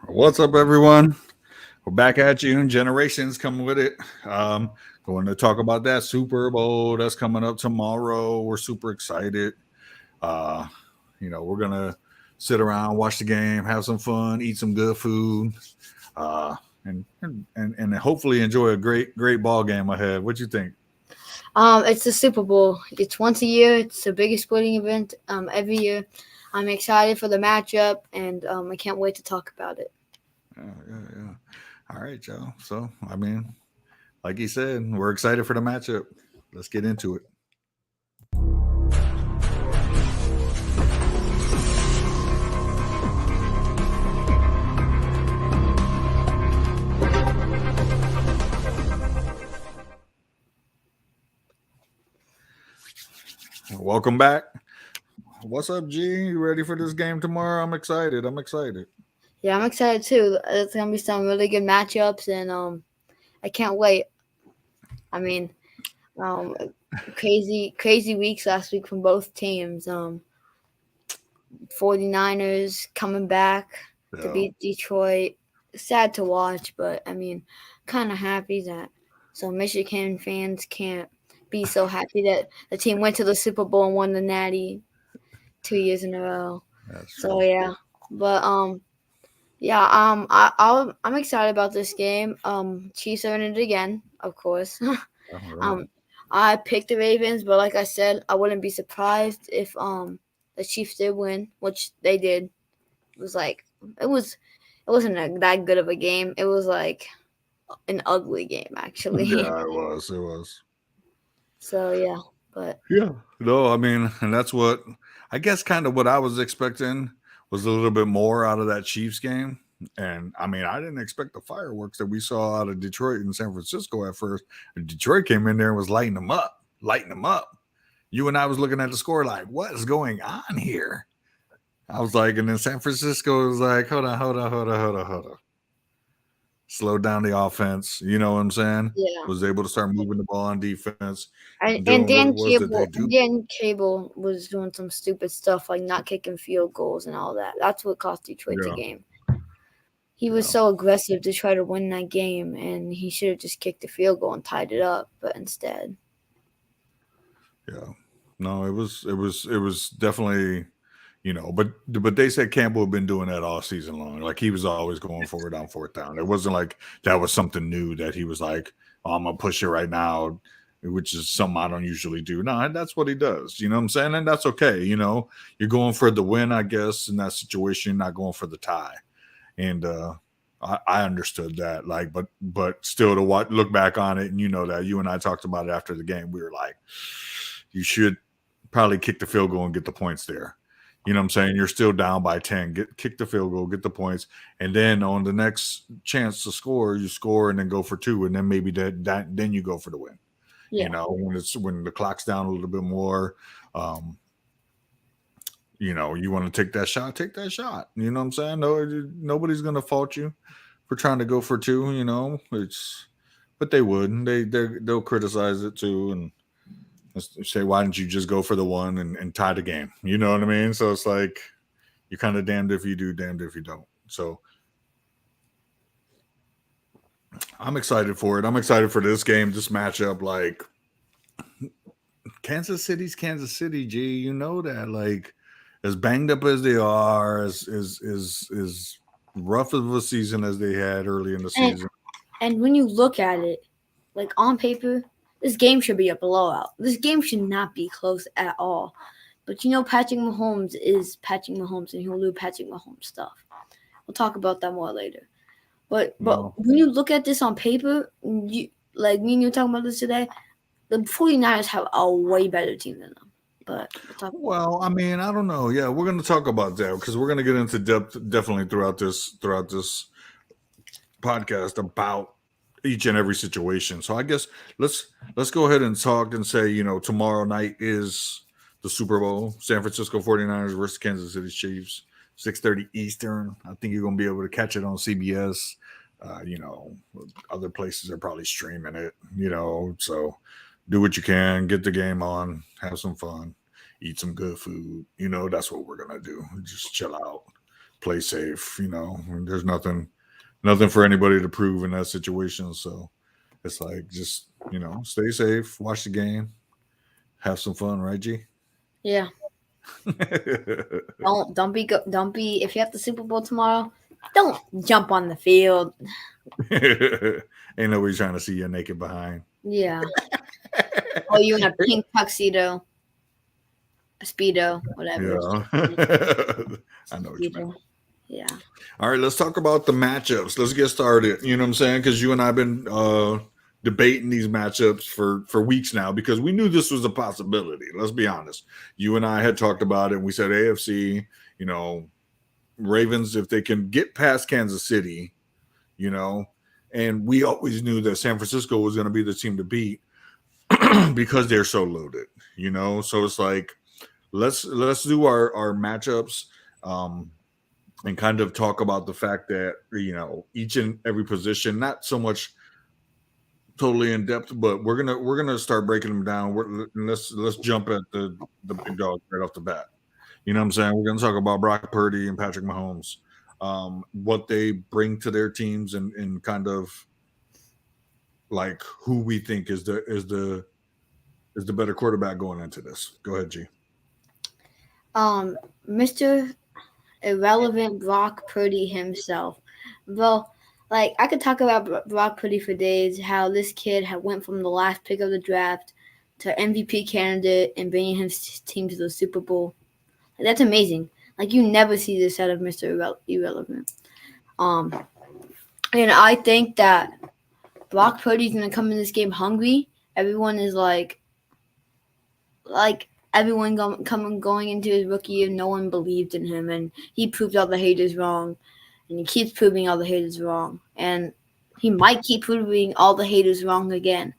What's up, everyone? We're back at you. Generations come with it. Um, Going to talk about that Super Bowl that's coming up tomorrow. We're super excited. Uh, we're gonna sit around, watch the game, have some fun, eat some good food, uh, and hopefully enjoy a great ball game ahead. What you think? It's the Super Bowl. It's once a year. It's the biggest sporting event every year. I'm excited for the matchup, and I can't wait to talk about it. Yeah. All right, Joe. So, like you said, we're excited for the matchup. Let's get into it. Welcome back. What's up, G? You ready for this game tomorrow? I'm excited. Yeah, I'm excited too. It's gonna be some really good matchups, and I can't wait. I mean, um, crazy weeks last week from both teams. 49ers coming back to Yeah. beat Detroit. Sad to watch, but I mean, kind of happy that some Michigan fans can't be so happy that the team went to the Super Bowl and won the Natty 2 years in a row. That's So true. yeah, but yeah, I'm excited about this game. Chiefs are in it again, of course. All right. um, I picked the Ravens, but like I said, I wouldn't be surprised if the Chiefs did win, which they did. It was like it was it wasn't that good of a game. It was like an ugly game actually. Yeah, it was. It was. So yeah, but Yeah. No, and that's what I guess kind of what I was expecting was a little bit more out of that Chiefs game. And I didn't expect the fireworks that we saw out of Detroit and San Francisco at first. And Detroit came in there and was lighting them up. You and I was looking at the score like, what is going on here? I was like, and then San Francisco was like, hold on. Slow down the offense. You know what I'm saying? yeah. Was able to start moving the ball on defense, And doing what it was that they do. Dan Cable was doing some stupid stuff like not kicking field goals and all that. That's what cost Detroit the Yeah, game. He was yeah, so aggressive to try to win that game, and he should have just kicked the field goal and tied it up. But instead, yeah. No, it was definitely, but they said Campbell had been doing that all season long. Like he was always going for it on fourth down. It wasn't like that was something new that he was like, oh, I'm gonna push it right now, which is something I don't usually do. No, that's what he does. You know what I'm saying? And that's okay. You're going for the win, I guess, in that situation, not going for the tie. And I understood that. Like, but still to look back on it, and that you and I talked about it after the game. We were like, you should probably kick the field goal and get the points there. You know what I'm saying? You're still down by 10. Kick the field goal, get the points, and then on the next chance to score, you score and then go for two, and then maybe that then you go for the win. yeah, When the clock's down a little bit more, um, you want to take that shot, take that shot. You know what I'm saying? No, nobody's gonna fault you for trying to go for two. But they would. They'll criticize it too and say, why didn't you just go for the one and tie the game? You know what I mean? So it's like you're kind of damned if you do, damned if you don't. So I'm excited for it. I'm excited for this game, this matchup. Like Kansas City's Kansas City, G. You know that. Like as banged up as they are, as rough of a season as they had early in the and season. and when you look at it, like on paper, this game should be a blowout. This game should not be close at all. But Patrick Mahomes is Patrick Mahomes, and he'll do Patrick Mahomes stuff. We'll talk about that more later. But No. when you look at this on paper, like me and you were talking about this today, the 49ers have a way better team than them. but we'll talk about Well, I mean, I don't know. Yeah, we're going to talk about that because we're going to get into depth definitely throughout this podcast about each and every situation. So I guess let's go ahead and talk and say, tomorrow night is the Super Bowl, San Francisco 49ers versus Kansas City Chiefs, 6:30 Eastern. I think you're going to be able to catch it on CBS. Other places are probably streaming it, so do what you can, get the game on, have some fun, eat some good food. That's what we're going to do. Just chill out, play safe, there's nothing for anybody to prove in that situation. So it's like just stay safe, watch the game, have some fun, right, G? yeah. Don't be if you have the Super Bowl tomorrow, don't jump on the field. Ain't nobody trying to see you naked behind. Yeah. Or you in a pink tuxedo, a speedo, whatever. Yeah, I know what you meant. Speedo. Yeah. All right, let's talk about the matchups. Let's get started. You know what I'm saying? Because you and I've been debating these matchups for weeks now because we knew this was a possibility. Let's be honest. You and I had talked about it. And we said AFC, Ravens, if they can get past Kansas City, and we always knew that San Francisco was going to be the team to beat because they're so loaded, So it's like let's do our matchups. And kind of talk about the fact that each and every position, not so much totally in depth, but we're gonna start breaking them down. Let's jump at the big dogs right off the bat. You know what I'm saying? We're gonna talk about Brock Purdy and Patrick Mahomes, what they bring to their teams, and kind of like who we think is the better quarterback going into this. Go ahead, G. Mr. Irrelevant Brock Purdy himself. Well, like I could talk about Brock Purdy for days. How this kid went from the last pick of the draft to MVP candidate and bringing his team to the Super Bowl. Like, that's amazing. Like you never see this out of Mr. Irrelevant. And I think that Brock Purdy's gonna come in this game hungry. Everyone is like everyone going into his rookie year, no one believed in him, and he proved all the haters wrong, and he keeps proving all the haters wrong, and he might keep proving all the haters wrong again.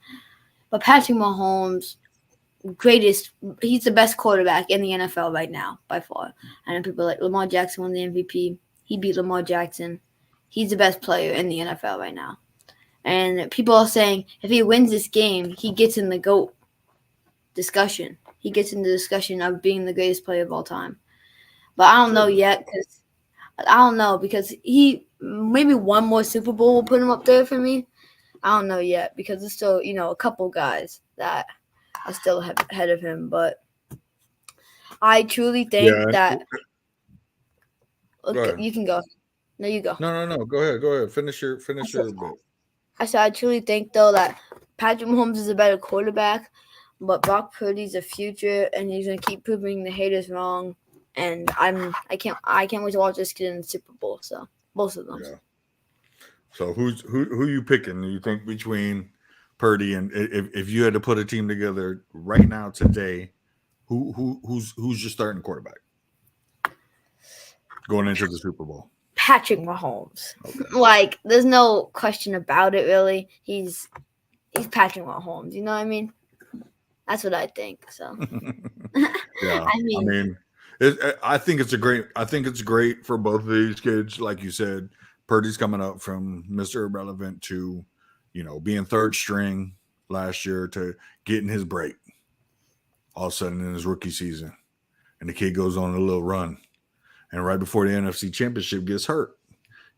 But Patrick Mahomes, he's the best quarterback in the NFL right now by far. I know people like Lamar Jackson won the MVP. He beat Lamar Jackson. He's the best player in the NFL right now. And people are saying if he wins this game, he gets in the GOAT discussion. He gets in the discussion of being the greatest player of all time. But I don't know yet because he maybe one more Super Bowl will put him up there for me. I don't know yet because there's still, a couple guys that are still ahead of him. But I truly think that you can go. No, you go. No. Go ahead. Finish your bit. I truly think though that Patrick Mahomes is a better quarterback. But Brock Purdy's the future, and he's gonna keep proving the haters wrong. And I can't wait to watch this kid in the Super Bowl. So both of them. Yeah. So who you picking? You think between Purdy and if you had to put a team together right now today, who's your starting quarterback going into the Super Bowl? Patrick Mahomes. Okay. Like there's no question about it. Really, he's Patrick Mahomes. You know what I mean? That's what I think. So, yeah, I think it's great for both of these kids. Like you said, Purdy's coming up from Mr. Irrelevant to, being third string last year to getting his break all of a sudden in his rookie season, and the kid goes on a little run, and right before the NFC Championship gets hurt,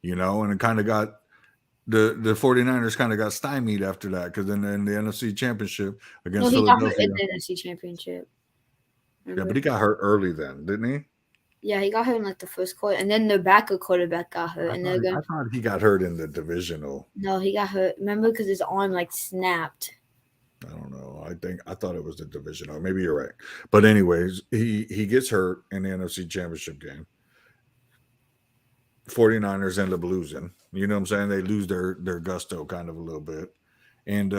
and it kind of got. The 49ers kind of got stymied after that because then in the NFC Championship against Philadelphia. He got hurt in the NFC Championship. Remember? Yeah, but he got hurt early then, didn't he? Yeah, he got hurt in like the first quarter, and then the backup quarterback got hurt. I thought he got hurt in the divisional. No, he got hurt. Remember, because his arm snapped. I don't know. I thought it was the divisional. Maybe you're right. But anyways, he gets hurt in the NFC Championship game. 49ers end up losing. You know what I'm saying? They lose their gusto kind of a little bit. And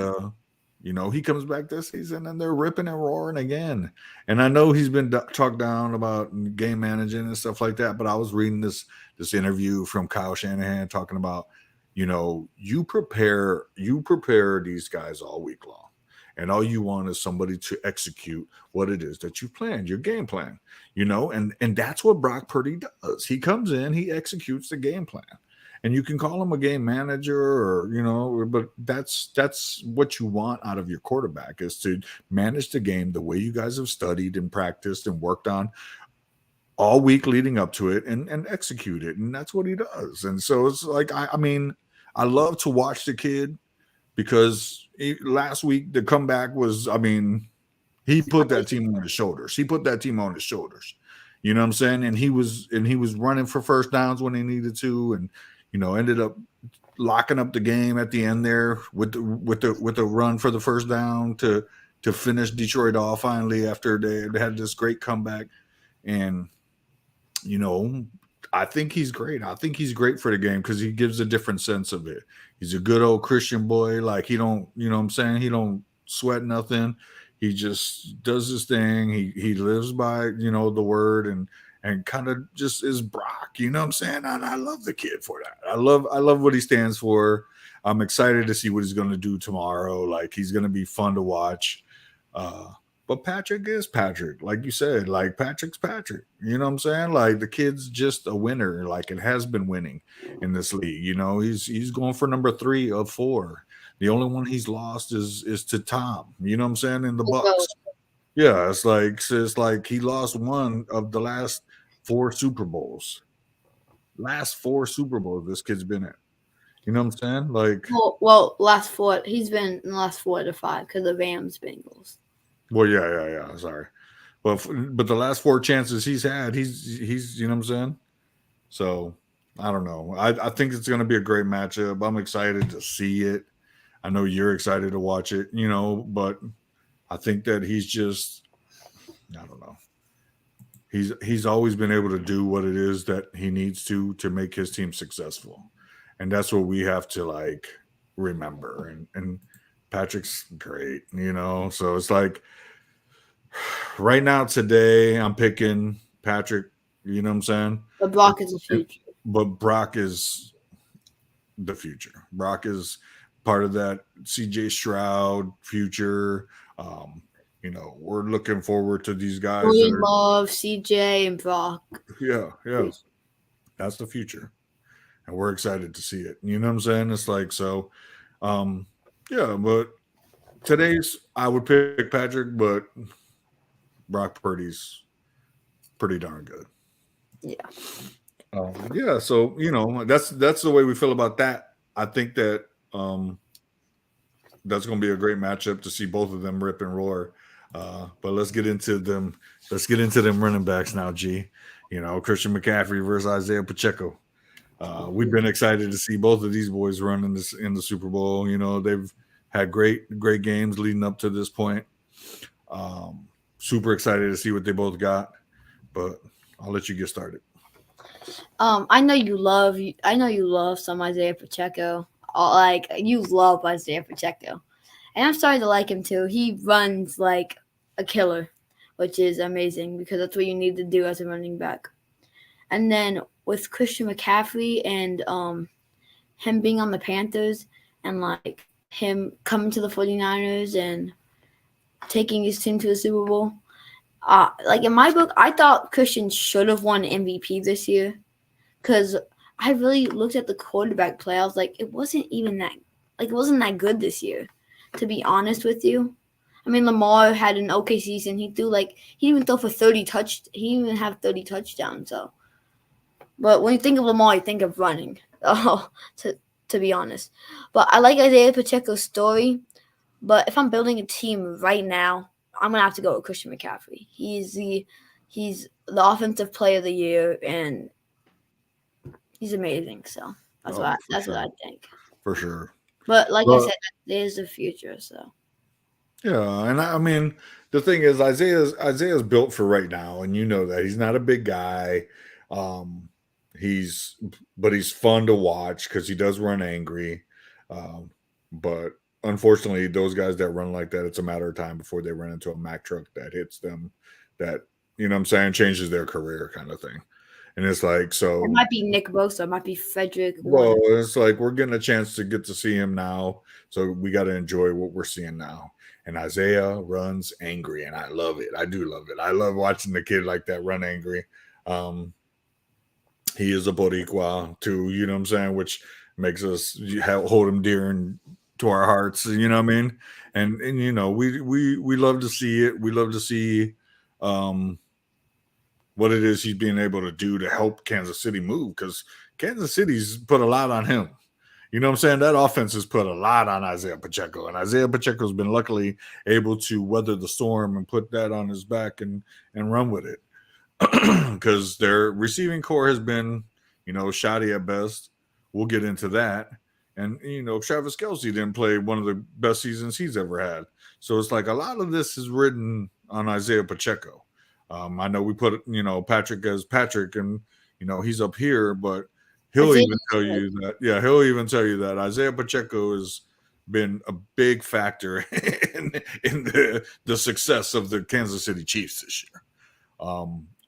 He comes back this season and they're ripping and roaring again. And I know he's been talked down about game managing and stuff like that. But I was reading this interview from Kyle Shanahan talking about, you prepare these guys all week long, and all you want is somebody to execute what it is that you planned, your game plan. And that's what Brock Purdy does. He comes in, he executes the game plan. And you can call him a game manager, but that's what you want out of your quarterback, is to manage the game the way you guys have studied and practiced and worked on all week leading up to it, and execute it. And that's what he does. And so it's like, I mean, I love to watch the kid, because last week the comeback was, I mean, he put that team on his shoulders. He put that team on his shoulders. You know what I'm saying? And he was running for first downs when he needed to, and ended up locking up the game at the end there with the run for the first down to finish Detroit off finally after they had this great comeback. And I think he's great. I think he's great for the game, because he gives a different sense of it. He's a good old Christian boy. Like, he don't, what I'm saying? He don't sweat nothing. He just does his thing. He lives by, the word, and kind of just is Brock. You know what I'm saying? And I love the kid for that. I love what he stands for. I'm excited to see what he's going to do tomorrow. Like, he's going to be fun to watch. But Patrick is Patrick, like you said. Like, Patrick's Patrick. You know what I'm saying? Like, the kid's just a winner. Like, it has been winning in this league. He's going for number 3 of 4. The only one he's lost is to Tom. You know what I'm saying? In the Bucks. Yeah, it's like he lost one of the last 4 Super Bowls. Last 4 Super Bowls this kid's been in. You know what I'm saying? Like, last 4. He's been in the last 4 to 5 because the Rams, Bengals. well, yeah. Sorry, but the last 4 chances he's had, he's you know what I'm saying. So I don't know. I think it's going to be a great matchup. I'm excited to see it. I know you're excited to watch it. But I think that he's just, I don't know. He's always been able to do what it is that he needs to make his team successful, and that's what we have to, like, remember. And Patrick's great. So it's like, right now, today, I'm picking Patrick. You know what I'm saying? But Brock is the future. But Brock is the future. Brock is part of that CJ Stroud future. We're looking forward to these guys. Love, CJ, and Brock. Yeah. That's the future. And we're excited to see it. You know what I'm saying? It's like, so, yeah, but I would pick Patrick, but Brock Purdy's pretty darn good. Yeah. Yeah, so that's the way we feel about that. I think that that's going to be a great matchup to see both of them rip and roar. But let's get into them. Let's get into them running backs now. G, Christian McCaffrey versus Isaiah Pacheco. We've been excited to see both of these boys run in the Super Bowl. They've had great games leading up to this point. Super excited to see what they both got. But I'll let you get started. I know you love some Isaiah Pacheco. Like, you love Isaiah Pacheco, and I'm starting to like him too. He runs like a killer, which is amazing, because that's what you need to do as a running back. And then with Christian McCaffrey and him being on the Panthers, and like him coming to the 49ers and taking his team to the Super Bowl. Like, in my book, I thought Christian should have won MVP this year, because I really looked at the quarterback play. I was like, it wasn't that good this year, to be honest with you. I mean, Lamar had an okay season. He didn't even throw for 30 he didn't even have 30 touchdowns. So, but when you think of Lamar, you think of running. To be honest, but I like Isaiah Pacheco's story. But if I'm building a team right now, I'm gonna have to go with Christian McCaffrey. He's the offensive player of the year, and he's amazing. So that's what I think. For sure. But like I said, there's the future. So yeah, and I mean, the thing is, Isaiah's built for right now, and that he's not a big guy. He's fun to watch because he does run angry. But unfortunately, those guys that run like that, it's a matter of time before they run into a Mack truck that hits them, that you know what I'm saying, changes their career kind of thing. And it's like It so. might be Nick Bosa, it might be Frederick, one Well, of it's like we're getting a chance to get to see him now, so we got to enjoy what we're seeing now. And Isaiah runs angry, and I love it. I do love it. I love watching the kid like that run angry. Um, he is a Boricua too, you know what I'm saying, which makes us hold him dear and to our hearts. You know what I mean? And you know we love to see it. We love to see um, what it is he's being able to do to help Kansas City move because Kansas City's put a lot on him. You know what I'm saying? That offense has put a lot on Isaiah Pacheco, and Isaiah Pacheco's been luckily able to weather the storm and put that on his back and run with it. Because their receiving core has been, you know, shoddy at best. We'll get into that. And, you know, Travis Kelsey didn't play one of the best seasons he's ever had. So it's like a lot of this is written on Isaiah Pacheco. I know we put, you know, Patrick as Patrick and, you know, he's up here, but he'll Isaiah even tell you that, yeah, he'll even tell you that Isaiah Pacheco has been a big factor in the success of the Kansas City Chiefs this year.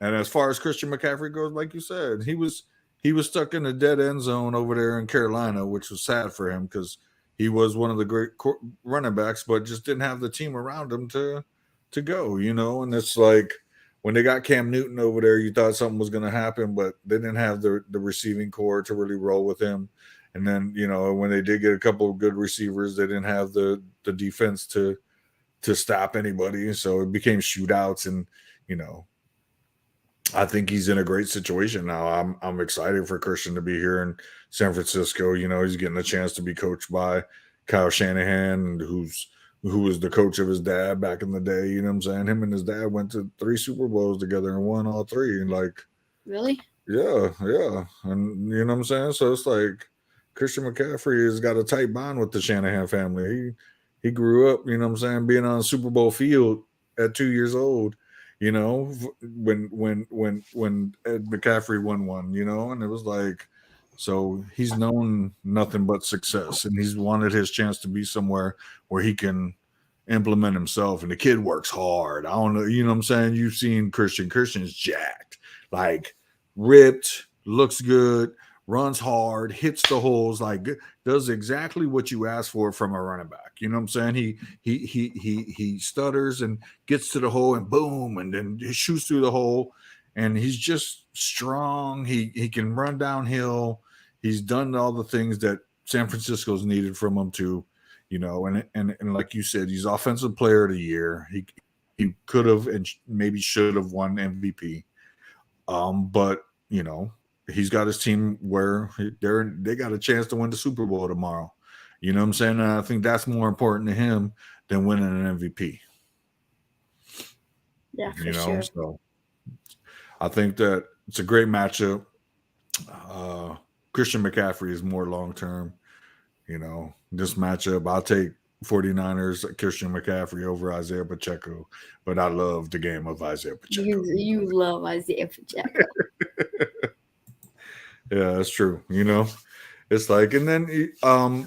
And as far as Christian McCaffrey goes, like you said, he was stuck in a dead end zone over there in Carolina, which was sad for him because he was one of the great running backs, but just didn't have the team around him to go, you know. And it's like when they got Cam Newton over there, you thought something was going to happen, but they didn't have the receiving core to really roll with him. And then you know when they did get a couple of good receivers, they didn't have the defense to stop anybody, so it became shootouts and you know I think he's in a great situation now. I'm excited for Christian to be here in San Francisco. You know, he's getting a chance to be coached by Kyle Shanahan, who was the coach of his dad back in the day. You know what I'm saying? Him and his dad went to 3 Super Bowls together and won all three. And like, really? yeah, yeah. And you know what I'm saying? So it's like Christian McCaffrey has got a tight bond with the Shanahan family. He grew up, you know what I'm saying, being on a Super Bowl field at 2 years old, you know, when Ed McCaffrey won one, you know, and it was like so he's known nothing but success and he's wanted his chance to be somewhere where he can implement himself and the kid works hard. I don't know, you know what I'm saying? You've seen Christian's jacked. Like ripped, looks good, runs hard, hits the holes, like does exactly what you ask for from a running back. You know what I'm saying? He stutters and gets to the hole and boom, and then he shoots through the hole. And he's just strong. He can run downhill. He's done all the things that San Francisco's needed from him to, you know, and like you said, he's offensive player of the year. He could have and maybe should have won MVP. But you know, he's got his team where they got a chance to win the Super Bowl tomorrow. You know what I'm saying? And I think that's more important to him than winning an MVP. Yeah, You for know, sure. so I think that it's a great matchup. Uh, Christian McCaffrey is more long term. You know, this matchup, I'll take 49ers Christian McCaffrey over Isaiah Pacheco, but I love the game of Isaiah Pacheco. You love Isaiah Pacheco. Yeah, that's true. You know, it's like, and then,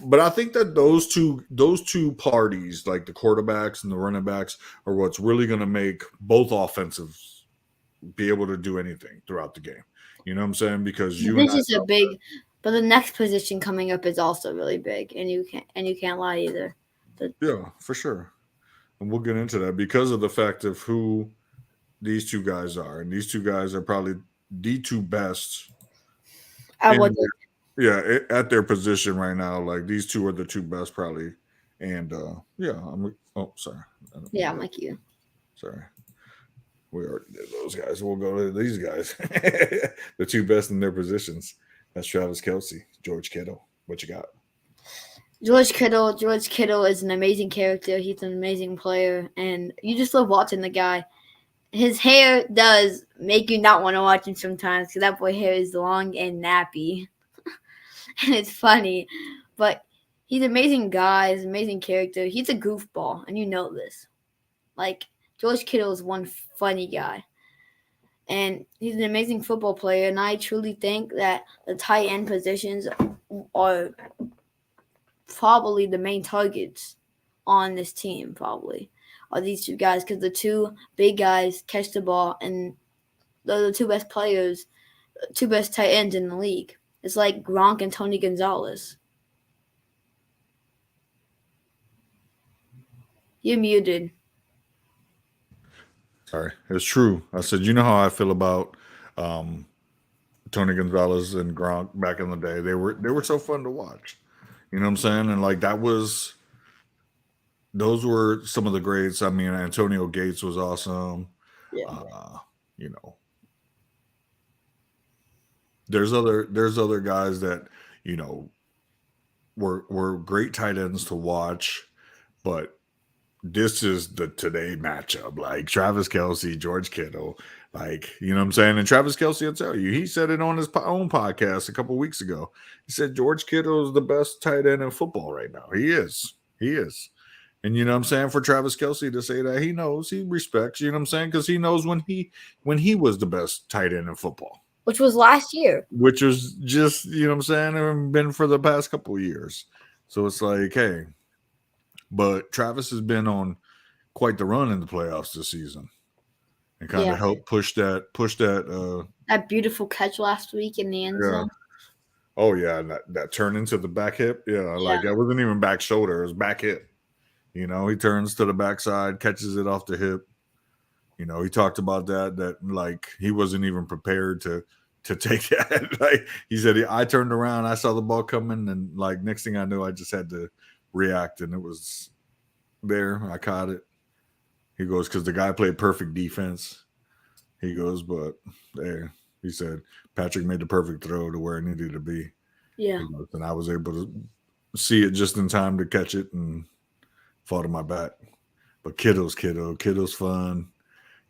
but I think that those two parties, like the quarterbacks and the running backs, are what's really going to make both offensives be able to do anything throughout the game. You know what I'm saying? Because you and This I, is a big, but the next position coming up is also really big, and you can't lie either. The, yeah, for sure, and we'll get into that because of the fact of who these two guys are, and these two guys are probably the two best I in would. at their position right now. Like these two are the two best probably, and yeah, oh sorry, I don't mean Yeah, I'm that. like you. Sorry. We already did those guys. We'll go to these guys. The two best in their positions. That's Travis Kelsey, George Kittle. What you got? George Kittle. George Kittle is an amazing character. He's an amazing player, and you just love watching the guy. His hair does make you not want to watch him sometimes because that boy hair is long and nappy, and it's funny. But he's an amazing guy. He's an amazing character. He's a goofball, and you know this. Like George Kittle is one funny guy, and he's an amazing football player. And I truly think that the tight end positions are probably the main targets on this team. Probably are these two guys because the two big guys catch the ball, and they're the two best players, two best tight ends in the league. It's like Gronk and Tony Gonzalez. You're muted. Sorry, it's true. I said, you know how I feel about um, Tony Gonzalez and Gronk back in the day. They were so fun to watch. You know what I'm saying? And like those were some of the greats. I mean, Antonio Gates was awesome. Yeah. You know, there's other guys that you know were great tight ends to watch, but this is the today matchup. Like Travis Kelsey, George Kittle, like you know what I'm saying. And Travis Kelsey will tell you, he said it on his own podcast a couple weeks ago. He said George Kittle is the best tight end in football right now. He is. He is. And you know what I'm saying, for Travis Kelsey to say that, he knows, he respects, you know what I'm saying, because he knows when he was the best tight end in football, Which was last year. which was just, you know what I'm saying, and been for the past couple of years. So it's like, hey, but Travis has been on quite the run in the playoffs this season and kind Yeah. of helped push that That beautiful catch last week in the end yeah. zone. Oh yeah, and that turn into the back hip. Yeah, like that wasn't even back shoulder, it was back hip. You know, he turns to the backside, catches it off the hip. You know, he talked about that like he wasn't even prepared to take that. Like he said, I turned around, I saw the ball coming, and like next thing I knew, I just had to react, and it was there. I caught it. He goes, because the guy played perfect defense. He goes, but there, he said Patrick made the perfect throw to where it needed to be. Yeah. He goes, and I was able to see it just in time to catch it and fall to my back. But Kittle's fun.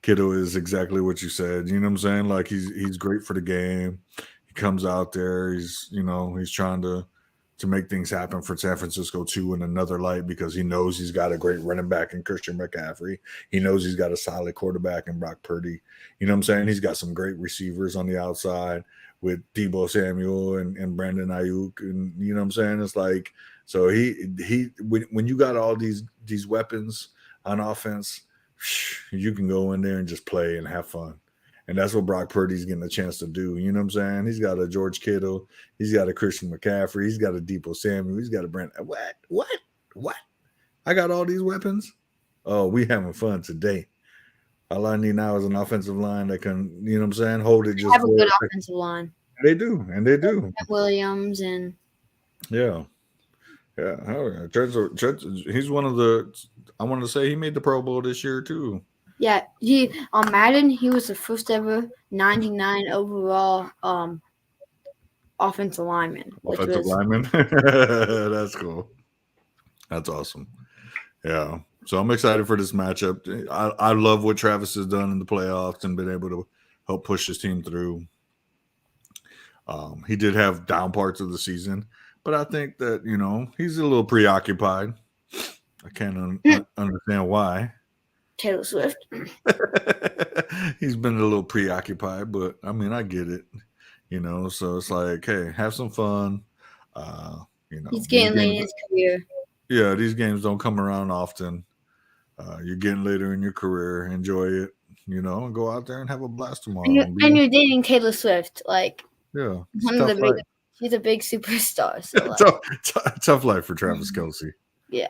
Kittle is exactly what you said. You know what I'm saying? Like he's great for the game. He comes out there. He's trying to make things happen for San Francisco too in another light, because he knows he's got a great running back in Christian McCaffrey. He knows he's got a solid quarterback in Brock Purdy. You know what I'm saying? He's got some great receivers on the outside with Debo Samuel and Brandon Ayuk, and you know what I'm saying? It's like, so when you got all these weapons on offense, you can go in there and just play and have fun. And that's what Brock Purdy's getting a chance to do. You know what I'm saying? He's got a George Kittle. He's got a Christian McCaffrey. He's got a Debo Samuel. He's got a Brent. What? I got all these weapons? Oh, we having fun today. All I need now is an offensive line that can, you know what I'm saying, hold it just have a good offensive line. They do, and they do. Williams and yeah. Yeah. Oh, yeah. Trent, he's one of the, I want to say he made the Pro Bowl this year too. yeah, he on Madden he was the first ever 99 overall offensive lineman. Offensive lineman. That's cool. That's awesome. Yeah. So I'm excited for this matchup. I love what Travis has done in the playoffs and been able to help push his team through. He did have down parts of the season, but I think that, he's a little preoccupied. I can't understand why. Taylor Swift. He's been a little preoccupied, but I mean, I get it. So it's like, hey, have some fun. He's getting late in his career. Yeah, these games don't come around often. You're getting later in your career. Enjoy it, and go out there and have a blast tomorrow. And you're dating Taylor Swift, like yeah, she's a big superstar. So tough life for Travis Kelsey. Yeah.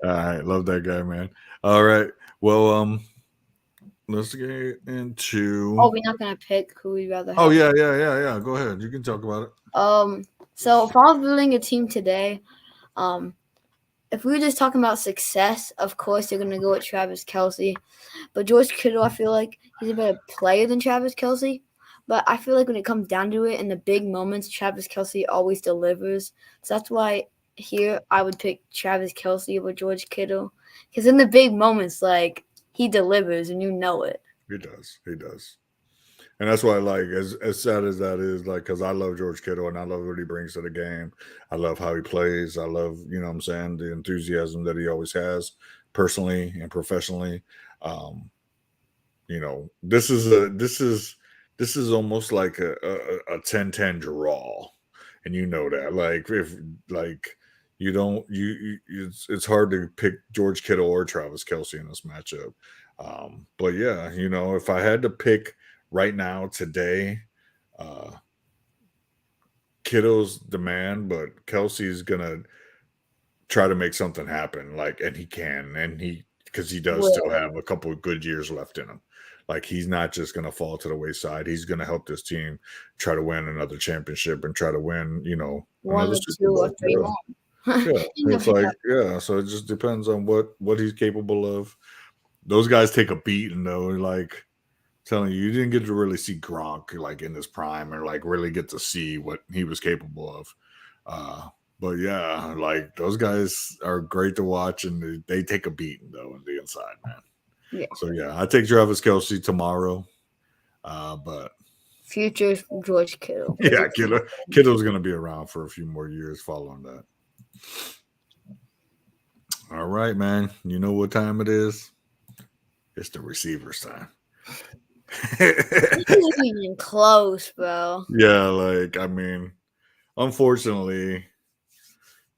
All right, love that guy, man. All right, well, let's get into. Oh, we're not gonna pick who we'd rather have. Oh yeah. Go ahead. You can talk about it. So if I was building a team today, if we were just talking about success, of course you're gonna go with Travis Kelsey. But George Kittle, I feel like he's a better player than Travis Kelsey. But I feel like when it comes down to it, in the big moments, Travis Kelsey always delivers. So that's why here I would pick Travis Kelsey over George Kittle. Because in the big moments, like, he delivers and you know it. He does. And that's why, like, as sad as that is, like, because I love George Kittle and I love what he brings to the game. I love how he plays. I love, what I'm saying, the enthusiasm that he always has, personally and professionally. This is almost like a 10-10 draw. and you know that. Like if like you don't it's hard to pick George Kittle or Travis Kelsey in this matchup. But yeah, if I had to pick right now today, uh, Kittle's the man, but Kelsey's gonna try to make something happen. Like, and he can, and because he does still Will have a couple of good years left in him. Like, he's not just gonna fall to the wayside. He's gonna help this team try to win another championship and try to win, one another or Super two or Bowl. three Yeah. more. Yeah. It's like, yeah. So it just depends on what he's capable of. Those guys take a beating though. Like, telling you, you didn't get to really see Gronk like in his prime, or like really get to see what he was capable of. Uh, but yeah, like those guys are great to watch, and they take a beating though on the inside, man. Yeah, So yeah, I take Travis Kelsey tomorrow. But future George Kittle because yeah, Kittle's gonna be around for a few more years following that. All right, man. You know what time it is? It's the receivers time. this isn't even close, bro. Yeah, like I mean, unfortunately,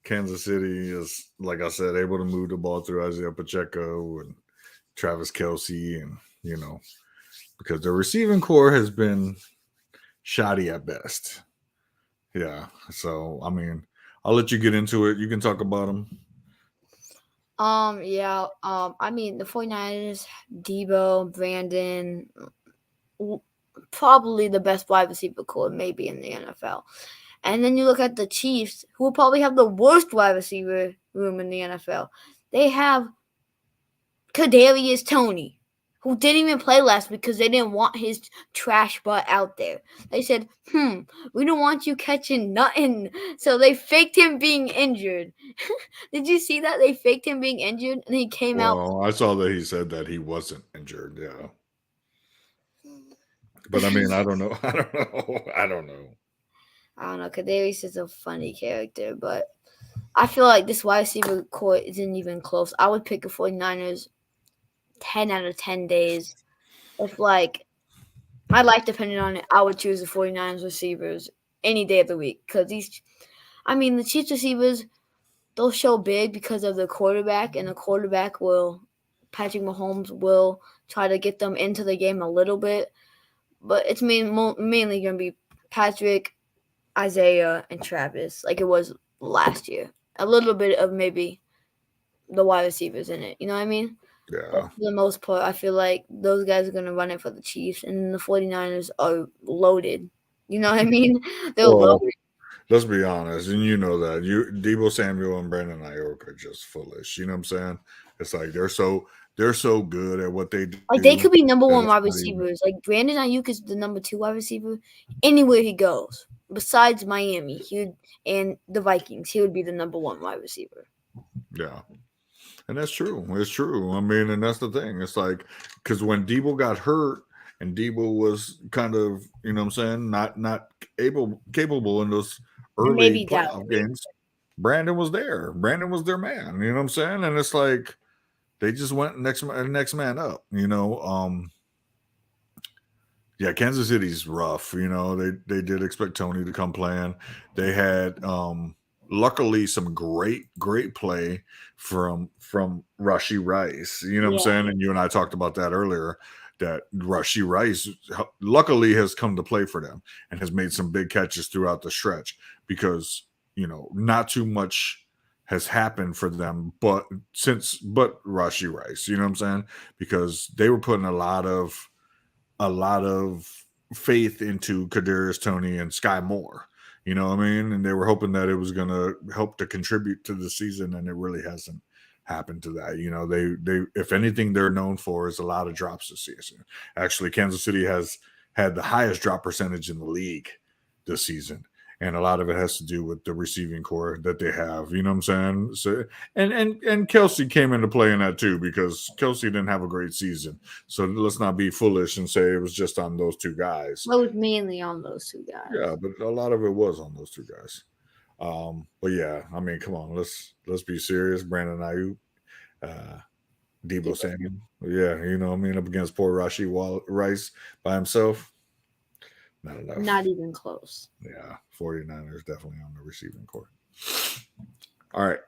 Kansas City is, like I said, able to move the ball through Isaiah Pacheco and Travis Kelsey, and because the receiving core has been shoddy at best. Yeah, so I mean, I'll let you get into it. You can talk about them. Yeah, I mean, the 49ers, Debo, Brandon, probably the best wide receiver core maybe in the NFL. And then you look at the Chiefs, who will probably have the worst wide receiver room in the NFL. They have Kadarius Toney, who didn't even play last week because they didn't want his trash butt out there. They said, we don't want you catching nothing. So they faked him being injured. Did you see that? They faked him being injured and he came out. Well, I saw that he said that he wasn't injured. Yeah, but I mean, I don't know. I don't know. I don't know. I don't know. Kadarius is a funny character, but I feel like this wide receiver core isn't even close. I would pick the 49ers 10 out of 10 days. If, like, my life depended on it, I would choose the 49ers receivers any day of the week. Because the Chiefs receivers, they'll show big because of the quarterback, and the quarterback Patrick Mahomes will try to get them into the game a little bit. But it's mainly going to be Patrick, Isaiah, and Travis, like it was last year. A little bit of maybe the wide receivers in it. You know what I mean? But Yeah. for the most part, I feel like those guys are going to run it for the Chiefs, and the 49ers are loaded. You know what I mean? They're Well, loaded. let's be honest, and you know that Debo Samuel and Brandon Ayuk are just foolish. You know what I'm saying? It's like they're so good at what they Like, they do could be number that one it's wide not even. receivers. Like, Brandon Ayuk is the number 2 wide receiver anywhere he goes. Besides Miami, and the Vikings, he would be the number 1 wide receiver. Yeah, and that's true. It's true. I mean, and that's the thing. It's like because when Debo got hurt and Debo was kind of, what I'm saying, not capable in those And early maybe Dallas. playoff games, Brandon was there. Brandon was their man. You know what I'm saying? And it's like they just went next man up. Yeah, Kansas City's rough. They did expect Tony to come playing. They had luckily some great play from Rashi Rice. You know what I'm Yeah. saying? And you and I talked about that earlier. That Rashi Rice luckily has come to play for them and has made some big catches throughout the stretch because not too much has happened for them, but Rashi Rice. You know what I'm saying? Because they were putting a lot of faith into Kadarius Toney and Sky Moore. You know what I mean? And they were hoping that it was going to help to contribute to the season, and it really hasn't happened to that. They if anything they're known for is a lot of drops this season. Actually, Kansas City has had the highest drop percentage in the league this season. And a lot of it has to do with the receiving core that they have. You know what I'm saying? So and Kelsey came into play in that too because Kelsey didn't have a great season. So let's not be foolish and say it was just on those two guys. It was mainly on those 2 guys. Yeah, but a lot of it was on those two guys. But yeah, I mean, come on, let's be serious. Brandon Ayuk, Debo Samuel. Yeah, you know what I mean, up against poor Rice by himself. Not enough. Not even close. Yeah, 49ers definitely on the receiving court. All right.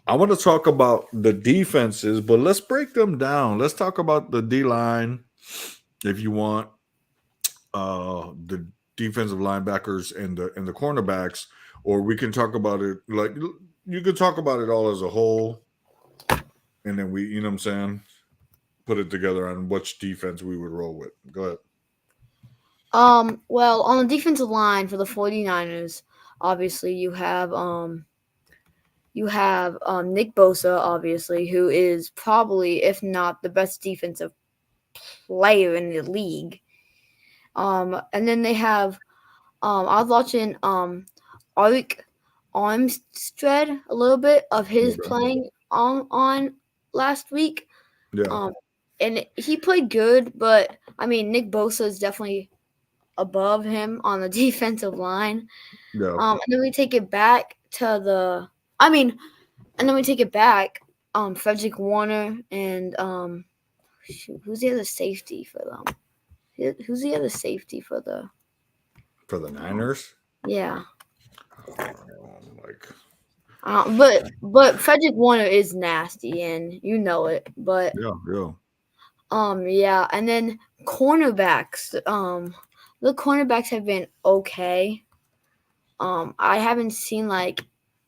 I want to talk about the defenses, but let's break them down. Let's talk about the D line if you want, the defensive linebackers and the cornerbacks, or we can talk about it like you could talk about it all as a whole, and then we, you know what I'm saying, put it together on which defense we would roll with. Go ahead. Well, on the defensive line for the 49ers, obviously you have Nick Bosa, obviously, who is probably, if not the best defensive player in the league. And then they have I was watching Arik Armstead a little bit of his Okay. playing on last week. Yeah. Um, and he played good, but I mean Nick Bosa is definitely above him on the defensive line. Yeah. And then we take it back to the. I mean, and then we take it back. Frederick Warner and shoot, who's the other safety for them? Who's the other safety for the? For the Niners. Yeah. Like, But Frederick Warner is nasty, and you know it. But yeah, yeah. yeah, and then cornerbacks. The cornerbacks have been okay. I haven't seen like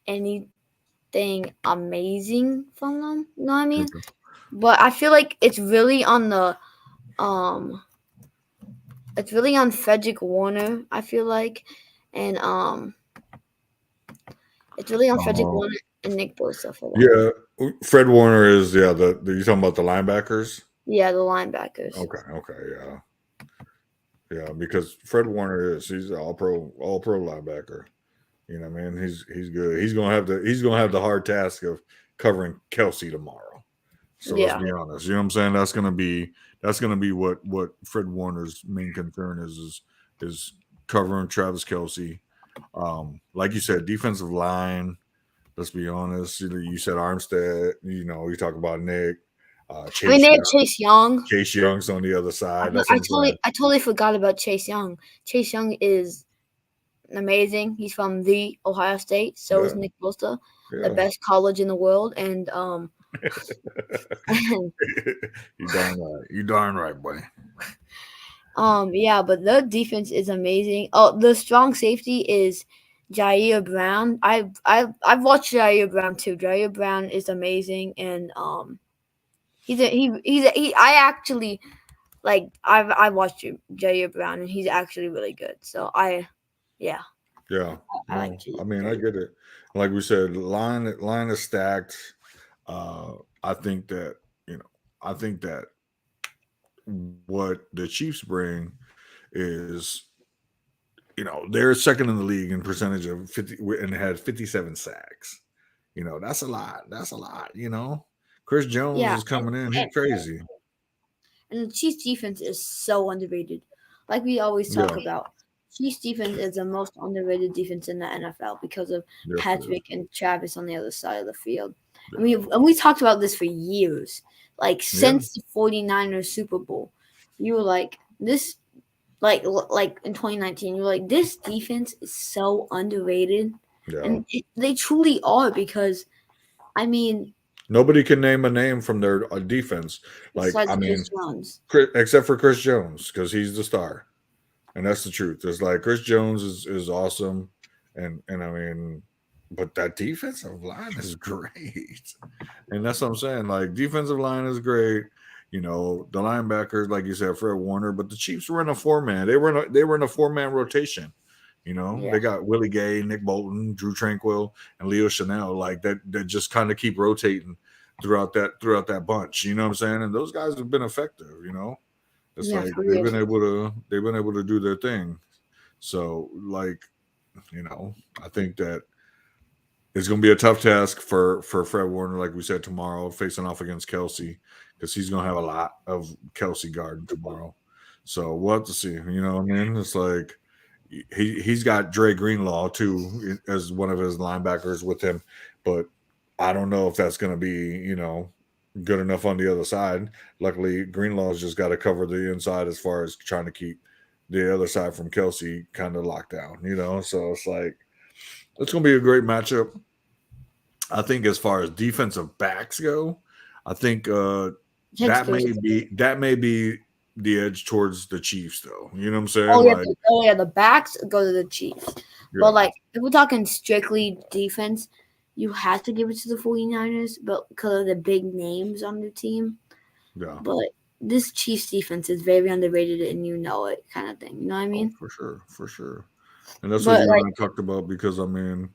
anything amazing from them. You know what I mean? Okay. But I feel like um, it's really on Frederick Warner. I feel like, and it's really on Frederick Uh, Warner and Nick Bosa for that. yeah. Fred Warner is, yeah, the you talking about the linebackers? Yeah, the linebackers. Okay, okay, yeah. Yeah, because Fred Warner he's an all pro linebacker. You know what I mean? He's good. He's gonna have the hard task of covering Kelsey tomorrow. So let's Yeah, be honest. You know what I'm saying? That's gonna be what Fred Warner's main concern is covering Travis Kelsey. Like you said, defensive line. Let's be honest. You said Armstead. You talk about Nick, I mean Chase they have Young. Chase Young. Chase Young's on the other I, side. That's I what I'm saying. totally forgot about Chase Young. Chase Young is amazing. He's from the Ohio State. So is Yeah, Nick Bosa, the yeah. best college in the world. And You darn right. You darn right, boy. yeah, but the defense is amazing. Oh, the strong safety is Jair Brown. I've watched Jair Brown too. Jair Brown is amazing, and I actually like I watched Jair Brown, and he's actually really good. So yeah, Yeah. I like No, I mean I Jair. get it. Like we said, line is stacked. Uh, I think that you know, I think that what the Chiefs bring is, they're second in the league in percentage of 50 and had 57 sacks. That's a lot. That's a lot. Chris Jones Yeah, is coming in. He's crazy. and the Chiefs defense is so underrated. Like we always talk Yeah. about, Chiefs defense is the most underrated defense in the NFL because of Yes, it is. Patrick and Travis on the other side of the field. Yeah. And we talked about this for years. Like Yeah. since the 49ers Super Bowl, you were like this like in 2019, you were like this defense is so underrated. Yeah. And they truly are because I mean, Nobody can name a name from their defense. Like, besides I mean, Chris Jones. Except for Chris Jones, because he's the star. And that's the truth. It's like Chris Jones is awesome. And I mean, but that defensive line is great. And that's what I'm saying. Like, defensive line is great. The linebackers, like you said, Fred Warner, but the Chiefs were in a 4-man. They were in a 4-man rotation. Yeah. They got Willie Gay, Nick Bolton, Drew Tranquil, and Leo Chanel, like that just kind of keep rotating throughout that bunch. You know what I'm saying? And those guys have been effective. It's Yeah, like for they've real. been able to do their thing. So like, I think that it's going to be a tough task for Fred Warner, like we said, tomorrow, facing off against Kelsey, because he's going to have a lot of Kelsey guarding tomorrow. So we'll have to see. You know what I mean? It's like he's got Dre Greenlaw too as one of his linebackers with him, but I don't know if that's going to be good enough on the other side. Luckily, Greenlaw's just got to cover the inside as far as trying to keep the other side from Kelsey kind of locked down. So it's like it's going to be a great matchup. I think as far as defensive backs go, I think Next person. that may be the edge towards the Chiefs, though. You know what I'm saying? Oh yeah, Like, the backs go to the Chiefs. But yeah, like if we're talking strictly defense, you have to give it to the 49ers, but because of the big names on the team. yeah. But this Chiefs defense is very underrated and you know it kind of thing. You know what I Oh, mean? for sure, for sure. And that's what But you like and I talked about because I mean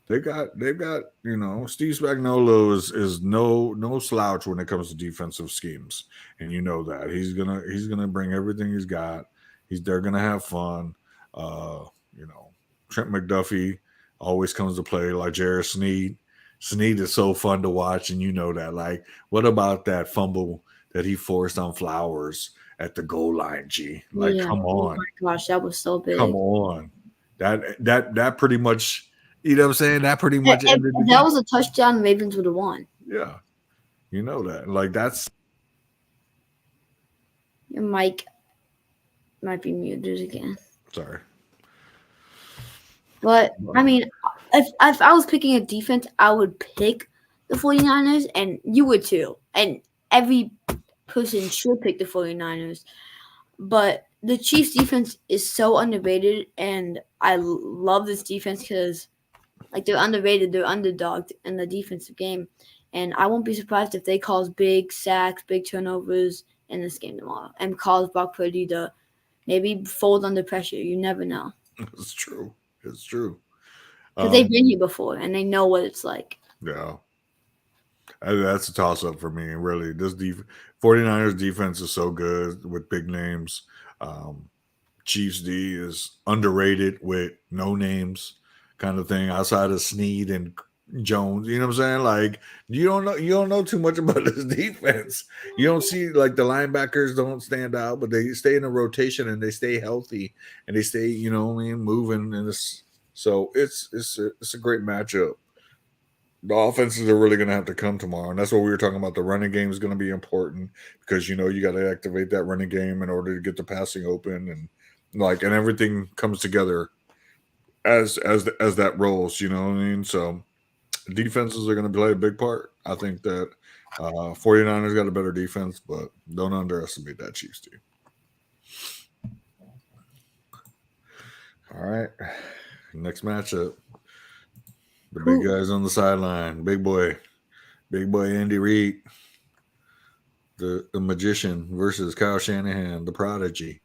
they've got Steve Spagnuolo is no slouch when it comes to defensive schemes, and you know that he's gonna bring everything he's got. They're gonna have fun. Uh, you know, Trent McDuffie always comes to play like Jared Sneed. Sneed is so fun to watch, and you know that. Like, what about that fumble that he forced on Flowers at the goal line? G, like, yeah, come oh on. my gosh, that was so Come big. on. That pretty much, you know what I'm saying? That pretty much ended the If that game. was a touchdown, Ravens would have won. Yeah. You know that. Like that's Your mic might be muted again. sorry. But I mean, if I was picking a defense, I would pick the 49ers, and you would too. And every person should pick the 49ers. But the Chiefs defense is so underrated, and I love this defense because like they're underrated, they're underdogged in the defensive game, and I won't be surprised if they cause big sacks, big turnovers in this game tomorrow, and cause Brock Purdy to maybe fold under pressure. You never know It's true. It's true. because they've Um, been here before and they know what it's like. yeah. That's a toss up for me. Really. 49ers defense is so good with big names. Um, Chiefs D is underrated with no names kind of thing outside of Snead and Jones. You know what I'm saying? Like you don't know too much about this defense. You don't see like the linebackers don't stand out, but they stay in a rotation and they stay healthy and they stay, moving and it's a great matchup. The offenses are really going to have to come tomorrow, and that's what we were talking about. The running game is going to be important because you got to activate that running game in order to get the passing open, and everything comes together as that rolls. You know what I mean? So defenses are going to play a big part. I think that 49ers got a better defense, but don't underestimate that Chiefs team. All right, next matchup. The big Who? guys on the sideline. Big boy Andy Reid, the magician versus Kyle Shanahan, the prodigy.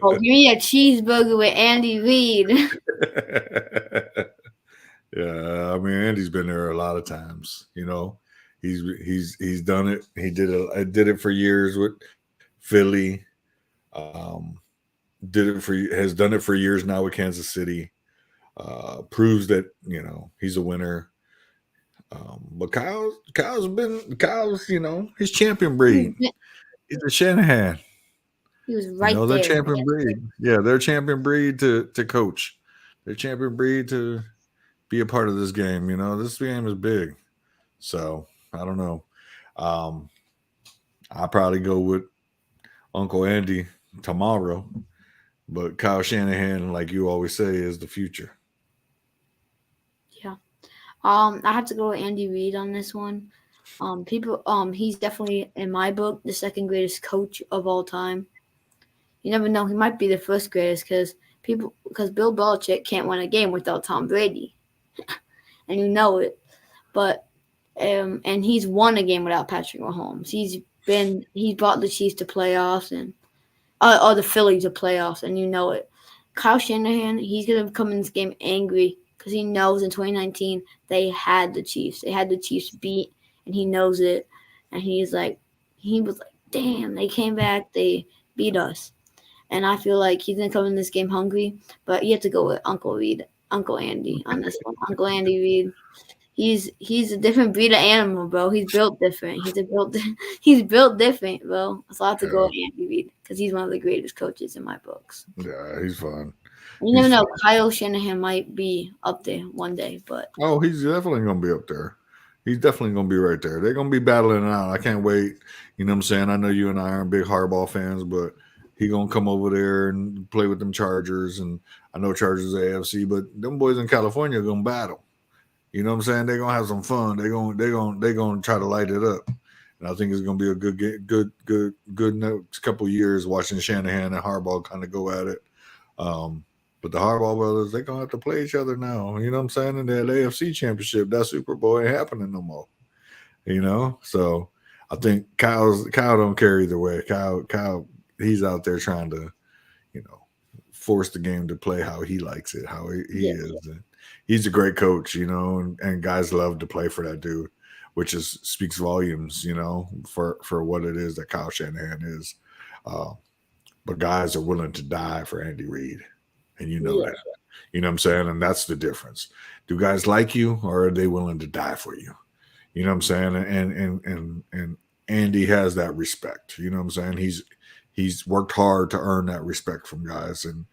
Oh, give me a cheeseburger with Andy Reid. Yeah, I mean Andy's been there a lot of times. He's done it. Did it for years with Philly. Um, has done it for years now with Kansas City. Proves that he's a winner. But Kyle's his champion breed. He's a Shanahan. He was right They're there. champion breed. Yeah, they're champion breed to coach. They're champion breed to be a part of this game. This game is big. So I don't know. Um, I'll probably go with Uncle Andy tomorrow. But Kyle Shanahan, like you always say, is the future. Yeah. I have to go with Andy Reid on this one. He's definitely in my book the second greatest coach of all time. You never know; he might be the first greatest because Bill Belichick can't win a game without Tom Brady, and you know it. But and he's won a game without Patrick Mahomes. He's brought the Chiefs to playoffs and or the Phillies to playoffs, and you know it. Kyle Shanahan, he's gonna come in this game angry because he knows in 2019 they had the Chiefs. They had the Chiefs beat, and he knows it. And he was like, damn, they came back, they beat us. And I feel like he's gonna come in this game hungry. But you have to go with Uncle Andy on this one. Uncle Andy Reid. He's a different breed of animal, bro. He's built different. He's built different, bro. So I have to go Yeah, with Andy Reid because he's one of the greatest coaches in my books. yeah, he's fun. You never He's know. fun. Kyle Shanahan might be up there one day, but Oh, he's definitely gonna be up there. He's definitely gonna be right there. They're gonna be battling it out. I can't wait. You know what I'm saying? I know you and I aren't big hardball fans, but He gonna come over there and play with them Chargers, and I know Chargers are AFC, but them boys in California are gonna battle. You know what I'm saying? They're gonna have some fun. They're gonna try to light it up. And I think it's gonna be a good next couple of years watching Shanahan and Harbaugh kind of go at it. Um, but the Harbaugh brothers, they're gonna have to play each other now. You know what I'm saying? In that AFC championship, that Super Bowl ain't happening no more. So I think Kyle don't care either way. Kyle, he's out there trying to, you know, force the game to play how he likes it, how he Yeah, is. And he's a great coach, and guys love to play for that dude, which is speaks volumes, for what it is that Kyle Shanahan is. Uh, but guys are willing to die for Andy Reid, and you know yeah, that. You know what I'm saying? And that's the difference. Do guys like you, or are they willing to die for you? You know what I'm saying? And Andy has that respect. You know what I'm saying? He's worked hard to earn that respect from guys, and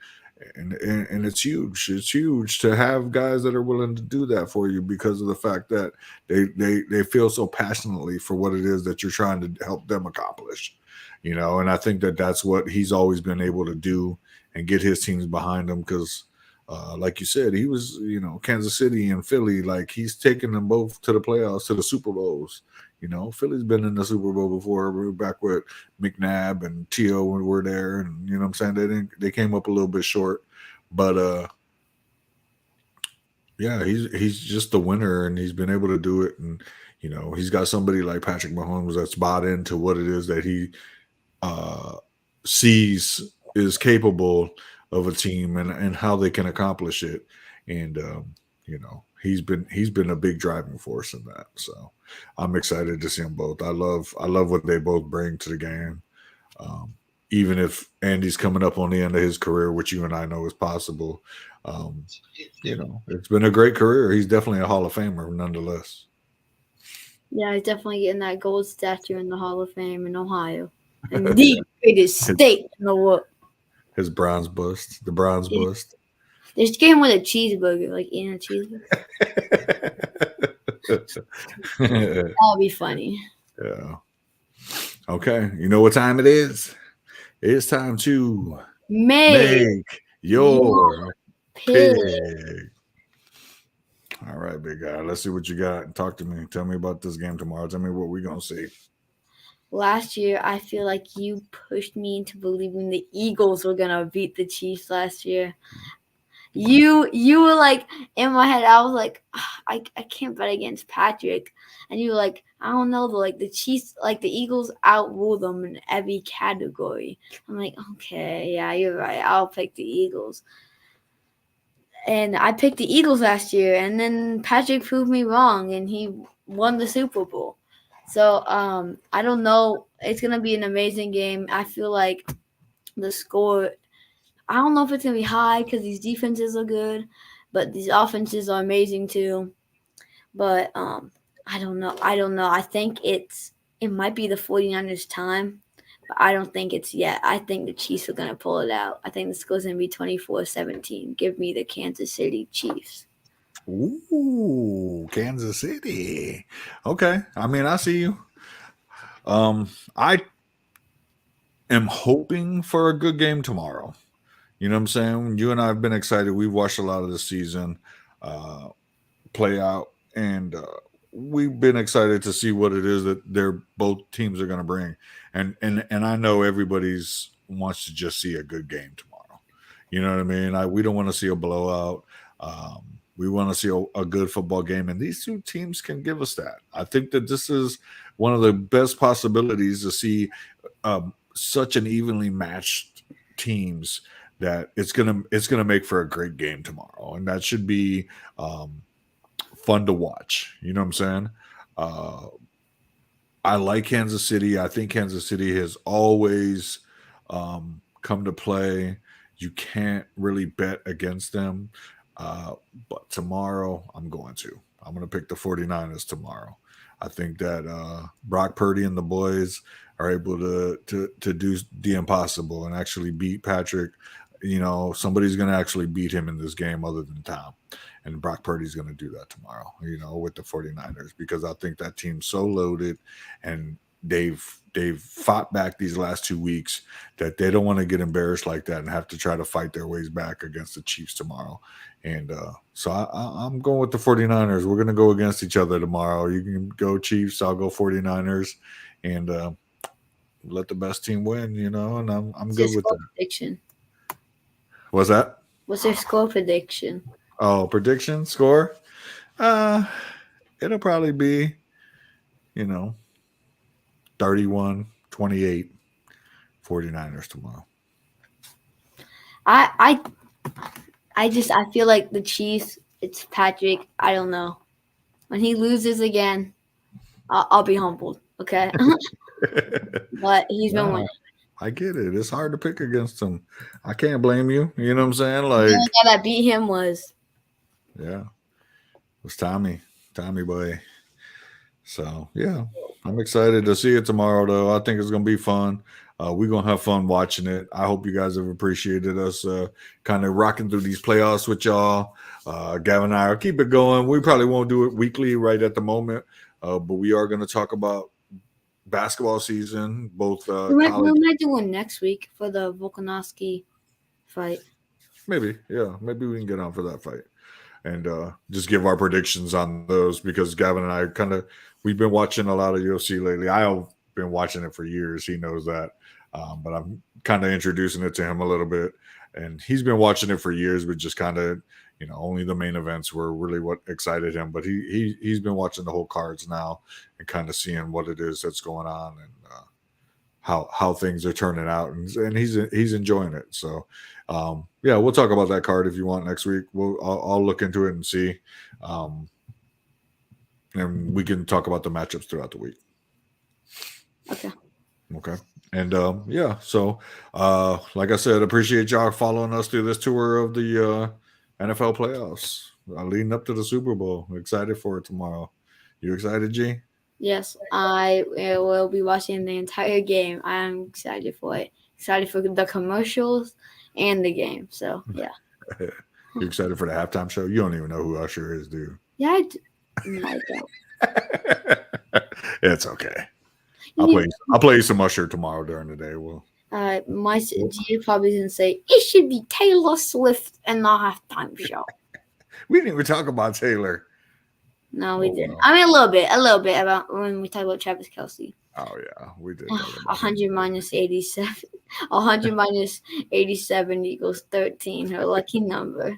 it's huge. It's huge to have guys that are willing to do that for you because of the fact that they feel so passionately for what it is that you're trying to help them accomplish. And I think that that's what he's always been able to do and get his teams behind him because like you said, he was, Kansas City and Philly, like he's taken them both to the playoffs, to the Super Bowls. Philly's been in the Super Bowl before. We were back with McNabb and T.O. when we were there, and you know what I'm saying? They came up a little bit short. But yeah, he's just the winner and he's been able to do it. And, he's got somebody like Patrick Mahomes that's bought into what it is that he uh sees is capable of a team and how they can accomplish it. And he's been a big driving force in that. So I'm excited to see them both. I love what they both bring to the game. Um, Even if Andy's coming up on the end of his career, which you and I know is possible, um, it's been a great career. He's definitely a Hall of Famer nonetheless. yeah. He's definitely getting that gold statue in the Hall of Fame in Ohio, and the greatest his, state in the world. his bronze bust, the bronze Yeah. bust. They just gave him with a cheeseburger, like eating a cheeseburger. That'll be funny. Yeah. Okay. You know what time it is? It's time to Make make your your pick. pick. All right, big guy. Let's see what you got. Talk to me. Tell me about this game tomorrow. Tell me what we're gonna see. Last year, I feel like you pushed me into believing the Eagles were gonna beat the Chiefs last year. You were like in my head. I was like, I can't bet against Patrick, and you were like, I don't know, like the Chiefs, like the Eagles outrule them in every category. I'm like, okay, yeah, you're right. I'll pick the Eagles, and I picked the Eagles last year, and then Patrick proved me wrong, and he won the Super Bowl. So I don't know. It's gonna be an amazing game. I feel like the score. I don't know if it's gonna be high because these defenses are good, but these offenses are amazing too. But I don't know. I don't know. I think it might be the 49ers time, but I don't think it's yet. I think the Chiefs are gonna pull it out. I think the score's gonna be 24-17. Give me the Kansas City Chiefs. Ooh, Kansas City. Okay. I mean, I see you. I am hoping for a good game tomorrow. You know what I'm saying? You and I have been excited. We've watched a lot of the season play out, and we've been excited to see what it is that they're both teams are going to bring. And I know everybody's wants to just see a good game tomorrow. You know what I mean? We don't want to see a blowout. We want to see a good football game, and these two teams can give us that. I think that this is one of the best possibilities to see such an evenly matched teams that it's gonna make for a great game tomorrow, and that should be fun to watch. You know what I'm saying? Uh, I like Kansas City. I think Kansas City has always come to play. You can't really bet against them. Uh, but tomorrow, I'm going to. I'm going to pick the 49ers tomorrow. I think that Brock Purdy and the boys are able to do the impossible and actually beat Patrick. Somebody's going to actually beat him in this game other than Tom. And Brock Purdy's going to do that tomorrow, with the 49ers, because I think that team's so loaded and they've fought back these last 2 weeks, that they don't want to get embarrassed like that and have to try to fight their ways back against the Chiefs tomorrow. And so I'm going with the 49ers. We're going to go against each other tomorrow. You can go Chiefs, I'll go 49ers, and let the best team win, and I'm What's your good with score that. prediction? What's that? What's your score prediction? Oh, prediction score? Uh it'll probably be, you know, 31-28 49ers tomorrow. I I feel like the Chiefs. It's Patrick. I don't know. When he loses again, I'll be humbled. Okay, but he's been Nah, winning. I get it. It's hard to pick against him. I can't blame you. You know what I'm saying? The only Like, guy that beat him was yeah, it was Tommy boy. So yeah, I'm excited to see it tomorrow. Though I think it's gonna be fun. We're gonna have fun watching it. I hope you guys have appreciated us kind of rocking through these playoffs with y'all. Gavin and I will keep it going. We probably won't do it weekly right at the moment, but we are going to talk about basketball season, both we college. might do one next week for the Volkanovski fight. Maybe, yeah, maybe we can get on for that fight and just give our predictions on those, because Gavin and I we've been watching a lot of UFC lately. I've been watching it for years. He knows that, but I'm kind of introducing it to him a little bit, and he's been watching it for years, but just kind of, only the main events were really what excited him. But he's been watching the whole cards now and kind of seeing what it is that's going on, and how things are turning out, and he's enjoying it. So yeah, we'll talk about that card if you want next week. I'll look into it and see, and we can talk about the matchups throughout the week. Okay. And yeah, so like I said, appreciate y'all following us through this tour of the NFL playoffs leading up to the Super Bowl. Excited for it tomorrow. You excited, G? Yes, I will be watching the entire game. I'm excited for it. Excited for the commercials and the game. So yeah. You excited for the halftime show? You don't even know who Usher is, dude. Yeah, no, I don't. It's okay. I'll play you some Usher tomorrow during the day. Well, my G probably didn't say it should be Taylor Swift and not halftime show. We didn't even talk about Taylor. No, we didn't. Well. I mean, a little bit about when we talk about Travis Kelce. Oh yeah, we did. 100 minus 87. 100 minus 87 equals 13. Her lucky number.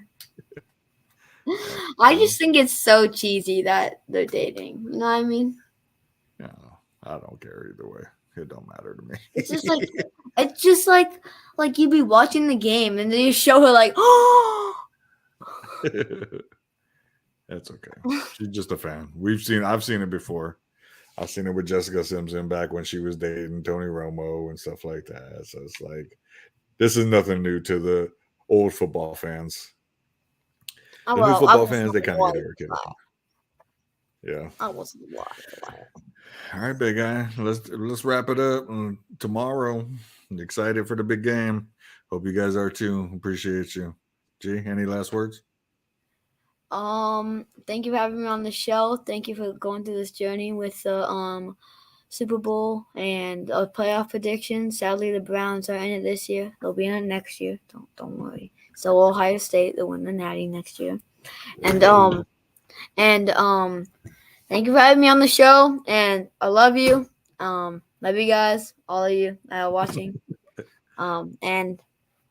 I just think it's so cheesy that they're dating. You know what I mean? Yeah, I don't care either way. It don't matter to me. It's just like you be watching the game and then you show her like, oh. That's okay. She's just a fan. I've seen it before. I've seen it with Jessica Simpson back when she was dating Tony Romo and stuff like that. So it's like, this is nothing new to the old football fans. The new football fans, they kind of get irritated. Yeah. I wasn't wild. All right, big guy. Let's wrap it up. Tomorrow, I'm excited for the big game. Hope you guys are too. Appreciate you. G, any last words? Thank you for having me on the show. Thank you for going through this journey with the Super Bowl and playoff predictions. Sadly, the Browns are in it this year. They'll be in it next year. Don't worry. So Ohio State, they'll win the Natty next year. And thank you for having me on the show. And I love you. Love you guys, all of you that are watching. And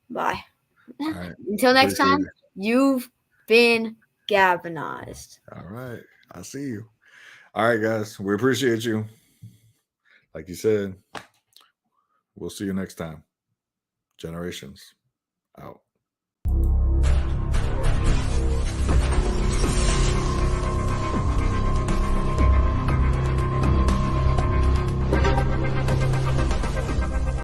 bye. Right. Until next time, you've been galvanized. All right. I see you. All right, guys. We appreciate you. Like you said, we'll see you next time. Generations out.